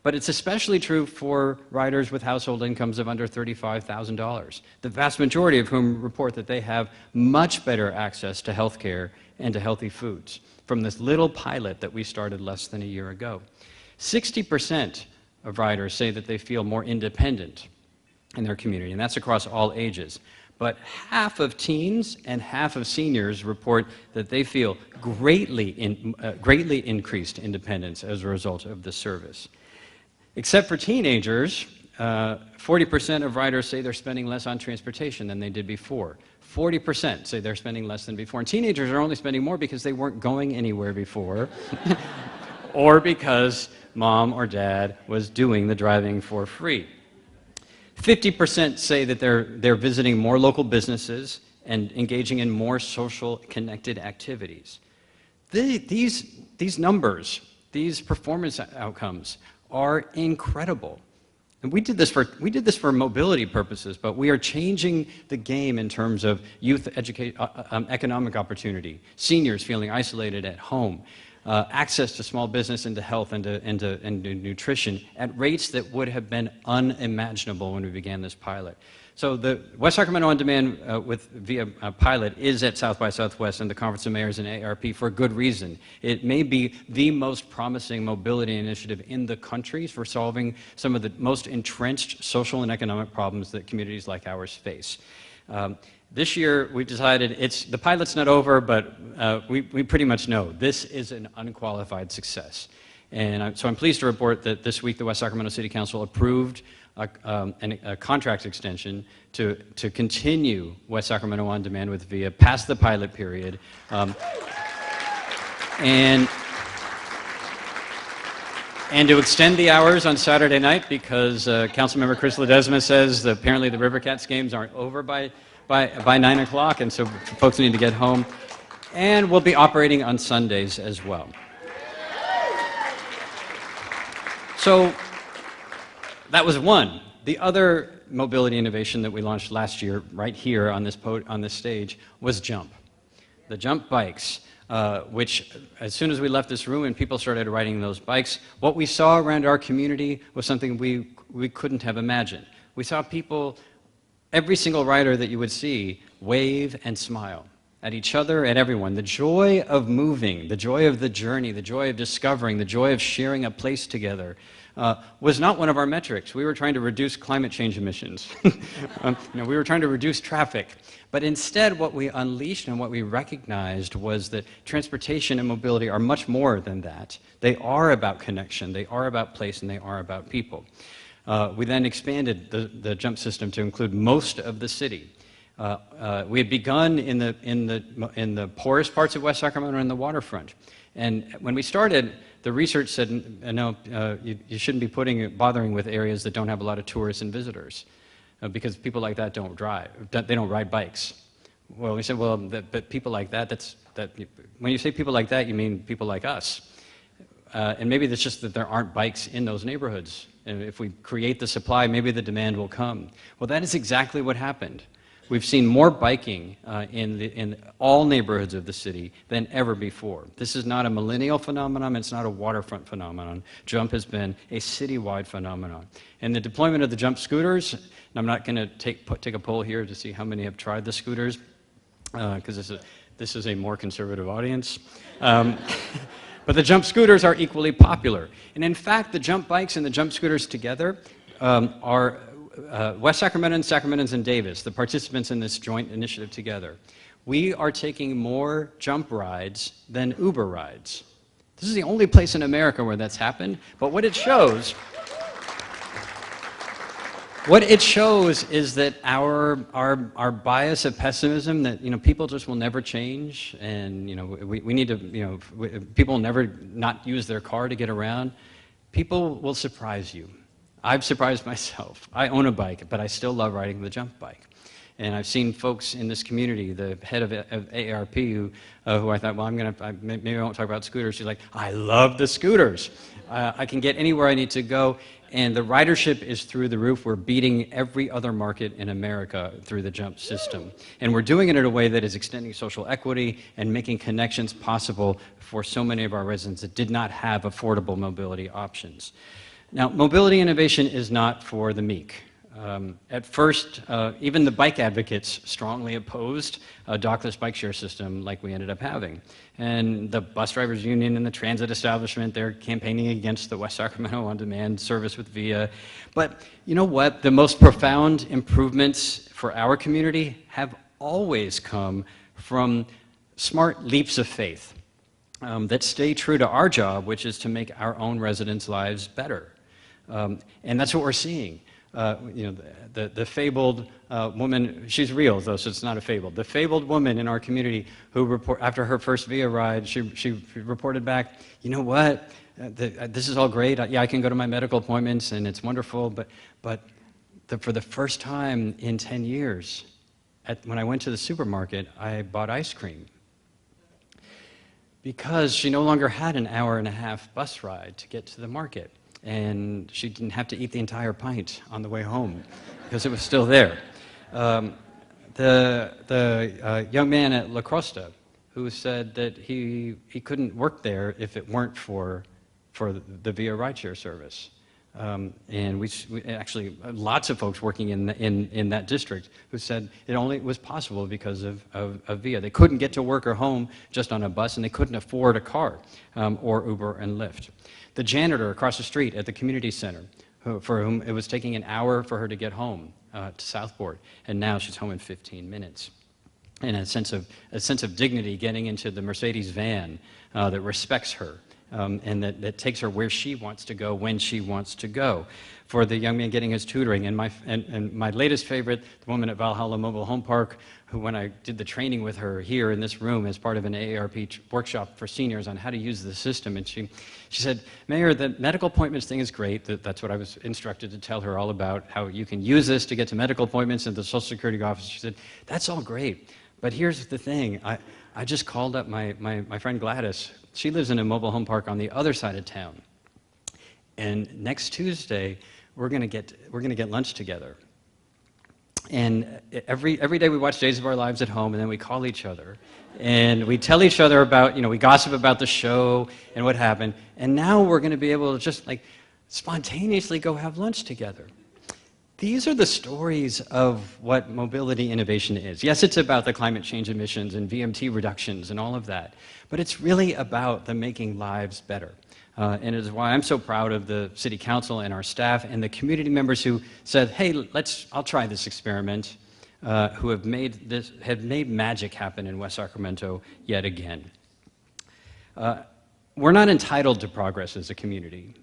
But it's especially true for riders with household incomes of under $35,000, the vast majority of whom report that they have much better access to health care and to healthy foods from this little pilot that we started less than a year ago. 60% of riders say that they feel more independent in their community, and that's across all ages. But half of teens and half of seniors report that they feel greatly increased independence as a result of this service. Except for teenagers, 40% of riders say they're spending less on transportation than they did before. 40% say they're spending less than before. And teenagers are only spending more because they weren't going anywhere before, or because mom or dad was doing the driving for free. 50% say that they're visiting more local businesses and engaging in more social connected activities. These numbers, these performance outcomes, are incredible. And we did this for mobility purposes, but we are changing the game in terms of youth economic opportunity, seniors feeling isolated at home, access to small business and to health and to nutrition at rates that would have been unimaginable when we began this pilot. So the West Sacramento On Demand via pilot is at South by Southwest and the Conference of Mayors and AARP for good reason. It may be the most promising mobility initiative in the country for solving some of the most entrenched social and economic problems that communities like ours face. This year, we've decided the pilot's not over, but we pretty much know this is an unqualified success. And so I'm pleased to report that this week the West Sacramento City Council approved a contract extension to continue West Sacramento On Demand with VIA past the pilot period. And to extend the hours on Saturday night because Councilmember Chris Ledesma says that apparently the River Cats games aren't over by 9 o'clock, and so folks need to get home. And we'll be operating on Sundays as well. So that was one. The other mobility innovation that we launched last year, right here on this stage, was Jump. The Jump bikes, which as soon as we left this room and people started riding those bikes, what we saw around our community was something we couldn't have imagined. We saw people, every single rider that you would see, wave and smile. at each other, at everyone. The joy of moving, the joy of the journey, the joy of discovering, the joy of sharing a place together was not one of our metrics. We were trying to reduce climate change emissions. We were trying to reduce traffic. But instead, what we unleashed and what we recognized was that transportation and mobility are much more than that. They are about connection, they are about place, and they are about people. We then expanded the jump system to include most of the city. We had begun in the poorest parts of West Sacramento and the waterfront. And when we started, the research said, no, you shouldn't be bothering with areas that don't have a lot of tourists and visitors, because people like that don't drive, they don't ride bikes. Well, we said, well, but people like that, when you say people like that, you mean people like us. And maybe it's just that there aren't bikes in those neighborhoods. And if we create the supply, maybe the demand will come. Well, that is exactly what happened. We've seen more biking in all neighborhoods of the city than ever before. This is not a millennial phenomenon, it's not a waterfront phenomenon. Jump has been a citywide phenomenon. And the deployment of the Jump scooters, and I'm not going to take a poll here to see how many have tried the scooters, because this is a more conservative audience. But the Jump scooters are equally popular. And in fact, the Jump bikes and the Jump scooters together are West Sacramentans and Davis, the participants in this joint initiative together. We are taking more Jump rides than Uber rides. This is the only place in America where that's happened, but what it shows is that our bias of pessimism, that people just will never change, and we need to, people will never not use their car to get around. People will surprise you. I've surprised myself. I own a bike, but I still love riding the Jump bike. And I've seen folks in this community, the head of AARP, who I thought, well, maybe I won't talk about scooters. She's like, I love the scooters. I can get anywhere I need to go. And the ridership is through the roof. We're beating every other market in America through the Jump system. And we're doing it in a way that is extending social equity and making connections possible for so many of our residents that did not have affordable mobility options. Now, mobility innovation is not for the meek. At first, even the bike advocates strongly opposed a dockless bike share system like we ended up having. And the bus drivers union and the transit establishment, they're campaigning against the West Sacramento on-demand service with VIA. But you know what? The most profound improvements for our community have always come from smart leaps of faith that stay true to our job, which is to make our own residents' lives better. And that's what we're seeing. The fabled woman, she's real though, so it's not a fable. The fabled woman in our community who after her first VIA ride, she reported back, you know what, this is all great. Yeah, I can go to my medical appointments and it's wonderful, but for the first time in 10 years, when I went to the supermarket, I bought ice cream. Because she no longer had an hour-and-a-half bus ride to get to the market. And she didn't have to eat the entire pint on the way home because it was still there. The young man at La Crosta who said that he couldn't work there if it weren't for the VIA rideshare service. And we actually, lots of folks working in that district who said it only was possible because of VIA. They couldn't get to work or home just on a bus, and they couldn't afford a car or Uber and Lyft. The janitor across the street at the community center, for whom it was taking an hour for her to get home to Southport, and now she's home in 15 minutes. And a sense of dignity getting into the Mercedes van that respects her. And that takes her where she wants to go when she wants to go. For the young man getting his tutoring, and my latest favorite, the woman at Valhalla Mobile Home Park, who when I did the training with her here in this room as part of an AARP workshop for seniors on how to use the system, and she said, Mayor, the medical appointments thing is great. That's what I was instructed to tell her all about, how you can use this to get to medical appointments at the Social Security office. She said, that's all great, but here's the thing. I just called up my friend Gladys. She lives in a mobile home park on the other side of town. And next Tuesday, we're gonna get lunch together. And every day we watch Days of Our Lives at home, and then we call each other. And we tell each other about, we gossip about the show and what happened. And now we're gonna be able to just like spontaneously go have lunch together. These are the stories of what mobility innovation is. Yes, it's about the climate change emissions and VMT reductions and all of that, but it's really about the making lives better. And it is why I'm so proud of the City Council and our staff and the community members who said, hey, I'll try this experiment, who have made magic happen in West Sacramento yet again. We're not entitled to progress as a community.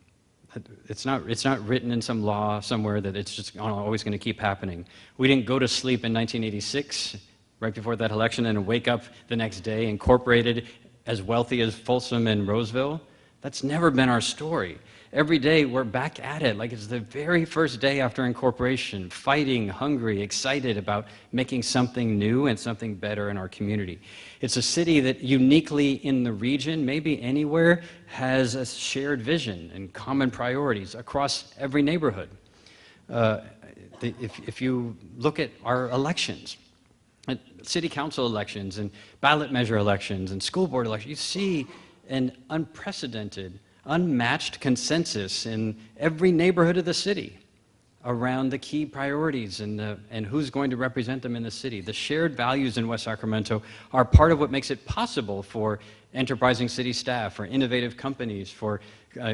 It's not written in some law somewhere that it's just always going to keep happening. We didn't go to sleep in 1986, right before that election, and wake up the next day incorporated as wealthy as Folsom and Roseville. That's never been our story. Every day we're back at it like it's the very first day after incorporation, fighting, hungry, excited about making something new and something better in our community. It's a city that uniquely in the region, maybe anywhere, has a shared vision and common priorities across every neighborhood. If you look at our elections, at city council elections and ballot measure elections and school board elections, you see an unprecedented, unmatched consensus in every neighborhood of the city around the key priorities and who's going to represent them in the city. The shared values in West Sacramento are part of what makes it possible for enterprising city staff, for innovative companies, for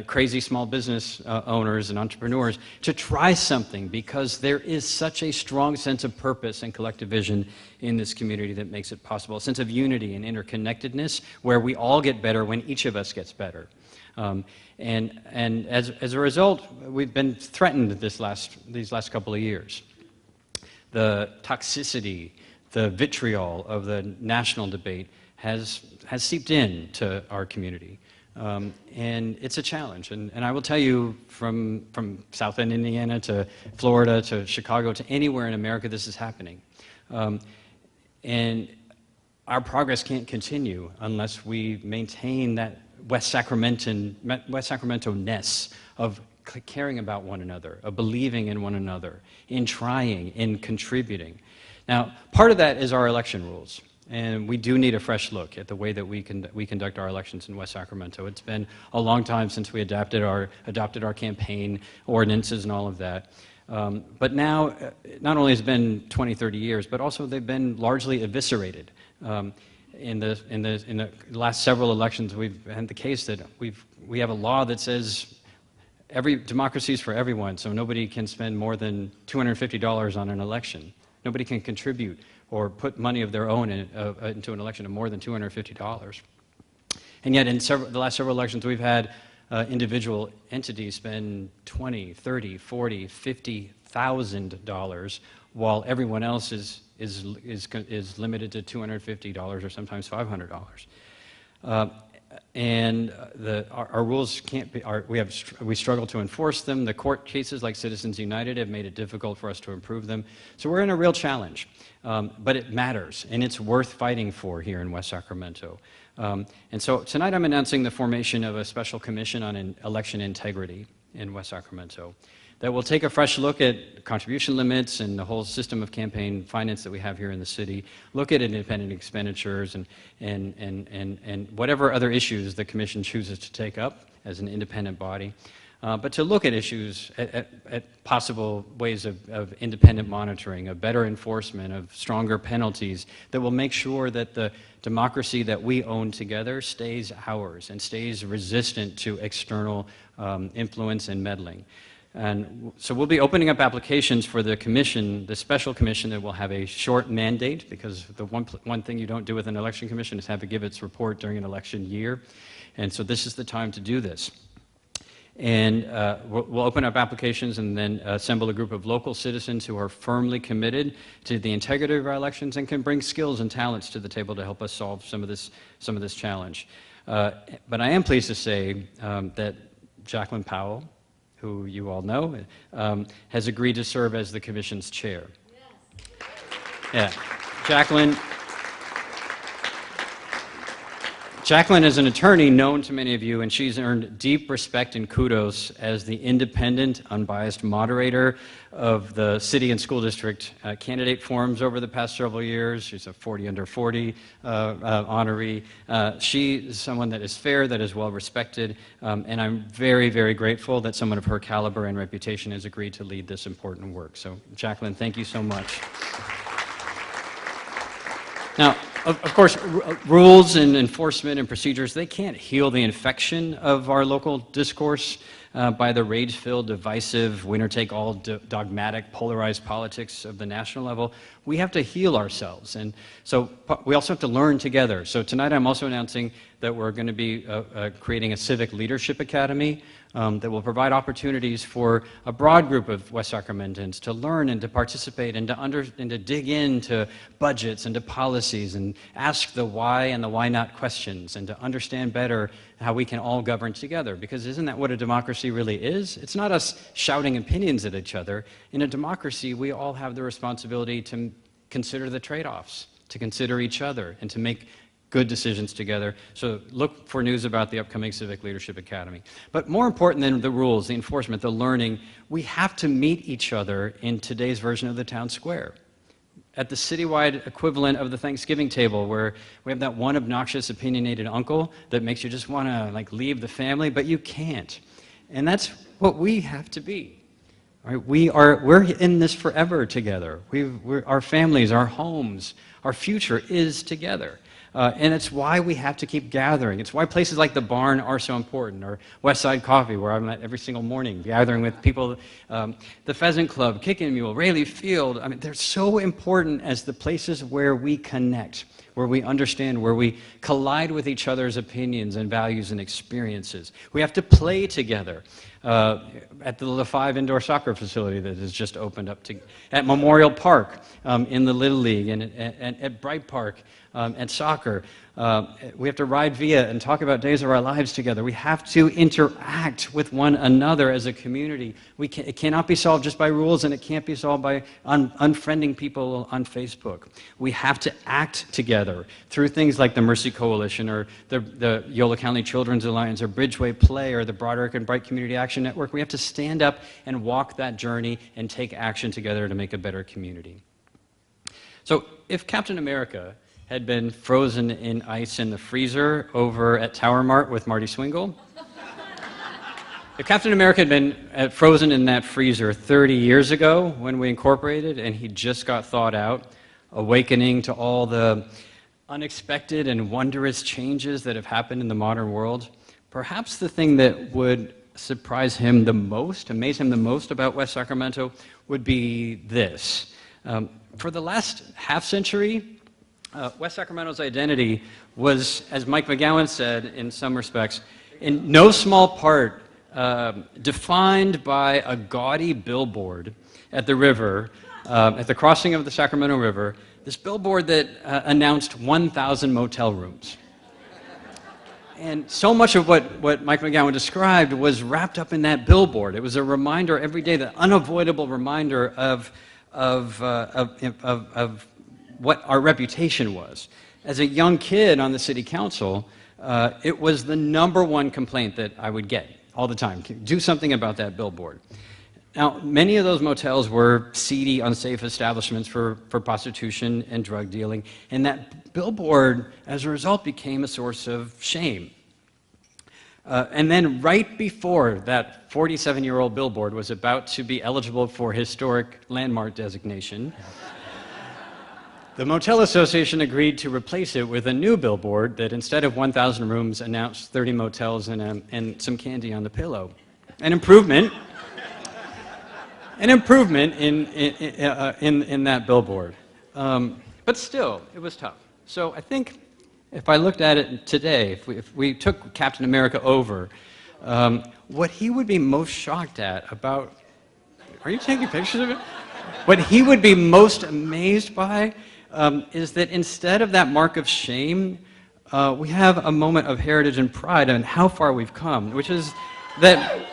crazy small business owners and entrepreneurs to try something, because there is such a strong sense of purpose and collective vision in this community that makes it possible. A sense of unity and interconnectedness where we all get better when each of us gets better. And as a result, we've been threatened these last couple of years. The toxicity, the vitriol of the national debate has seeped into our community. And it's a challenge. And I will tell you, from South End, Indiana, to Florida, to Chicago, to anywhere in America, this is happening. And our progress can't continue unless we maintain that West Sacramento-ness of caring about one another, of believing in one another, in trying, in contributing. Now, part of that is our election rules. And we do need a fresh look at the way that we conduct our elections in West Sacramento. It's been a long time since we adopted our campaign ordinances and all of that. But now, not only has it been 20, 30 years, but also they've been largely eviscerated. In the last several elections, we've had the case that we have a law that says democracy is for everyone, so nobody can spend more than $250 on an election. Nobody can contribute or put money of their own into an election of more than $250. And yet, in the last several elections, we've had individual entities spend $20, $30, $40, $50,000, while everyone else is limited to $250 or sometimes $500. And our rules can't be. We struggle to enforce them. The court cases like Citizens United have made it difficult for us to improve them. So we're in a real challenge, but it matters, and it's worth fighting for here in West Sacramento. And so tonight I'm announcing the formation of a special commission on election integrity in West Sacramento that will take a fresh look at contribution limits and the whole system of campaign finance that we have here in the city, look at independent expenditures and whatever other issues the commission chooses to take up as an independent body, but to look at issues, at possible ways of independent monitoring, of better enforcement, of stronger penalties that will make sure that the democracy that we own together stays ours and stays resistant to external influence and meddling. And so we'll be opening up applications for the commission, the special commission that will have a short mandate, because the one thing you don't do with an election commission is have it give its report during an election year. And so this is the time to do this. And we'll open up applications and then assemble a group of local citizens who are firmly committed to the integrity of our elections and can bring skills and talents to the table to help us solve some of this challenge. But I am pleased to say that Jacqueline Powell, who you all know, has agreed to serve as the commission's chair. Yes. Yeah, Jacqueline is an attorney known to many of you, and she's earned deep respect and kudos as the independent, unbiased moderator of the city and school district candidate forums over the past several years. She's a 40 under 40 honoree. She is someone that is fair, that is well respected, and I'm very, very grateful that someone of her caliber and reputation has agreed to lead this important work. So, Jacqueline, thank you so much. Now, of course, rules and enforcement and procedures, they can't heal the infection of our local discourse by the rage-filled, divisive, winner-take-all, dogmatic, polarized politics of the national level. We have to heal ourselves, and so we also have to learn together. So tonight I'm also announcing that we're going to be creating a Civic Leadership Academy that will provide opportunities for a broad group of West Sacramentans to learn and to participate and to dig into budgets and to policies and ask the why and the why not questions and to understand better how we can all govern together. Because isn't that what a democracy really is? It's not us shouting opinions at each other. In a democracy, we all have the responsibility to consider the trade-offs, to consider each other, and to make good decisions together. So look for news about the upcoming Civic Leadership Academy. But more important than the rules, the enforcement, the learning, we have to meet each other in today's version of the town square. At the citywide equivalent of the Thanksgiving table, where we have that one obnoxious, opinionated uncle that makes you just want to leave the family, but you can't. And that's what we have to be. Right? We're in this forever together. Our families, our homes, our future is together. And it's why we have to keep gathering. It's why places like the Barn are so important, or West Side Coffee, where I'm at every single morning, gathering with people, the Pheasant Club, Kickin' Mule, Rayleigh Field. I mean, they're so important as the places where we connect, where we understand, where we collide with each other's opinions and values and experiences. We have to play together at the LaFive Indoor Soccer Facility that has just opened up, at Memorial Park, in the Little League, and at Bright Park, at soccer. We have to ride via and talk about days of our lives together. We have to interact with one another as a community. It cannot be solved just by rules, and it can't be solved by unfriending people on Facebook. We have to act together through things like the Mercy Coalition, or the Yola County Children's Alliance, or Bridgeway Play, or the Broderick and Bright Community Action Network. We have to stand up and walk that journey and take action together to make a better community. So if Captain America had been frozen in ice in the freezer over at Tower Mart with Marty Swingle, if Captain America had been frozen in that freezer 30 years ago when we incorporated, and he just got thawed out, awakening to all the unexpected and wondrous changes that have happened in the modern world, perhaps the thing that would surprise him the most, amaze him the most about West Sacramento would be this. For the last half century, West Sacramento's identity was, as Mike McGowan said in some respects, in no small part defined by a gaudy billboard at the river, at the crossing of the Sacramento River, this billboard that announced 1,000 motel rooms. And so much of what Mike McGowan described was wrapped up in that billboard. It was a reminder every day, the unavoidable reminder of what our reputation was. As a young kid on the city council, it was the #1 complaint that I would get all the time. Do something about that billboard. Now, many of those motels were seedy, unsafe establishments for prostitution and drug dealing, and that billboard, as a result, became a source of shame. And then right before that 47-year-old billboard was about to be eligible for historic landmark designation, the Motel Association agreed to replace it with a new billboard that, instead of 1,000 rooms, announced 30 motels and some candy on the pillow. An improvement in that billboard. But still, it was tough. So I think if I looked at it today, if we took Captain America over, what he would be most shocked at about... Are you taking pictures of it? What he would be most amazed by is that instead of that mark of shame, we have a moment of heritage and pride in how far we've come, which is that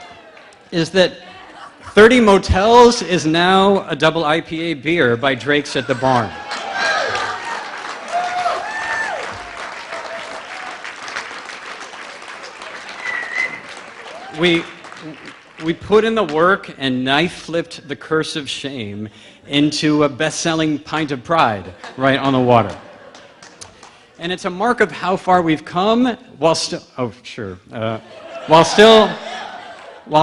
30 Motels is now a double IPA beer by Drake's at the Barn. we, we put in the work and knife-flipped the curse of shame into a best-selling pint of pride right on the water. And it's a mark of how far we've come while still, while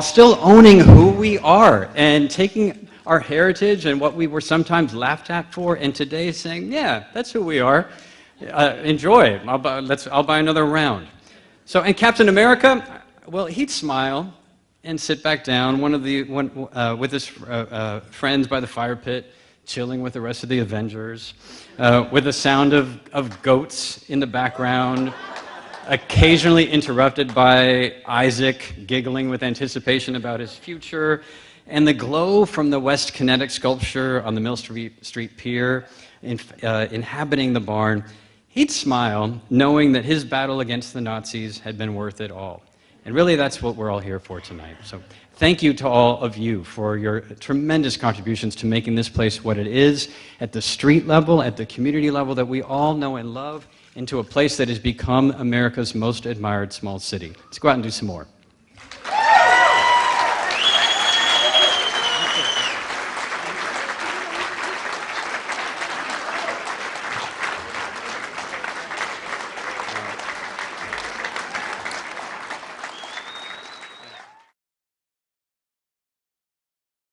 still owning who we are and taking our heritage and what we were sometimes laughed at for, and today saying, yeah, that's who we are. Enjoy. I'll buy another round. So, and Captain America, well, he'd smile and sit back down, with his friends by the fire pit, chilling with the rest of the Avengers, with the sound of goats in the background, occasionally interrupted by Isaac giggling with anticipation about his future, and the glow from the West Kinetic sculpture on the Mill Street Pier inhabiting the barn. He'd smile, knowing that his battle against the Nazis had been worth it all. And really, that's what we're all here for tonight. So thank you to all of you for your tremendous contributions to making this place what it is, at the street level, at the community level that we all know and love, into a place that has become America's most admired small city. Let's go out and do some more.